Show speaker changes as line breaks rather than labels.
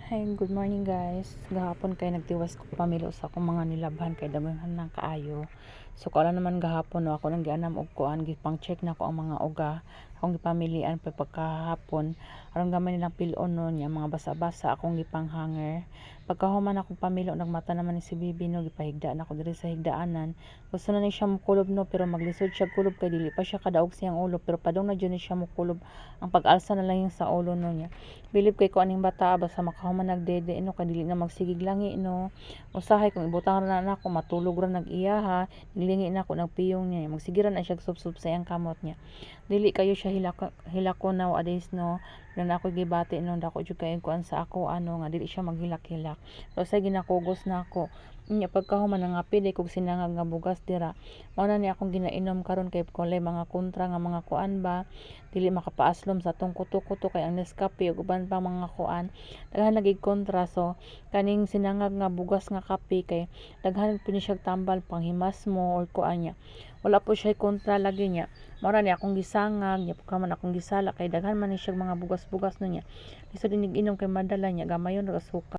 Hi, good morning guys. Gahapon kay nagtiwas ko pamilo sa akong mga nilabhan kay daghan ng kaayo. So kala naman gahapon no, ako nang gianam og kuan gipang check na ko ang mga uga. Akong gipamilian pa pagkahapon aron gamay nilang pilon no nya mga basa-basa akong gipang hanger. Pagkahuman akong pamilo nagmata naman ni si Bibi no gipahigda na ko diri sa higdaanan. Gusto na ni siya mokulob no pero maglisod siya kulob kay dili pa siya kadaog siyang ulo pero padung na jud ni siya mokulob. Ang pag-alsa na lang yung sa ulo no niya. Bilib kay ko aning bata basta makahuman nagdede no kay dili na magsigig langi no. Usahay kung ibutang ra na ako matulog ra nag-iya ha. Nilingi na ako nagpiyong niya. Magsigiran na siya subsub sa iyang kamot niya. Dili kayo siya hilako nowadays no. Na ako gibati no dako jud kay kuan sa ako ano nga dili siya maghilak-hilak. So sa ginakugos na ako. Nya pagkahuman nga pili kog sinangag nga bugas dira. Mao na ni akong ginainom karon kay kulay mga kontra nga mga kuan ba dili makapaaslom sa tong kuto-kuto kay ang Nescafe ug uban pang mga kuan daghan nagig kontra so kaning sinangag nga bugas nga kape kay daghan po ni siya tambal panghimas mo or kuan nya wala po siya kontra lagi niya mao ra ni akong gisangag nya pagkaman akong gisala kay daghan man ni siya mga bugas-bugas no niya lisod inig inom kay madala niya gamayon ra suka.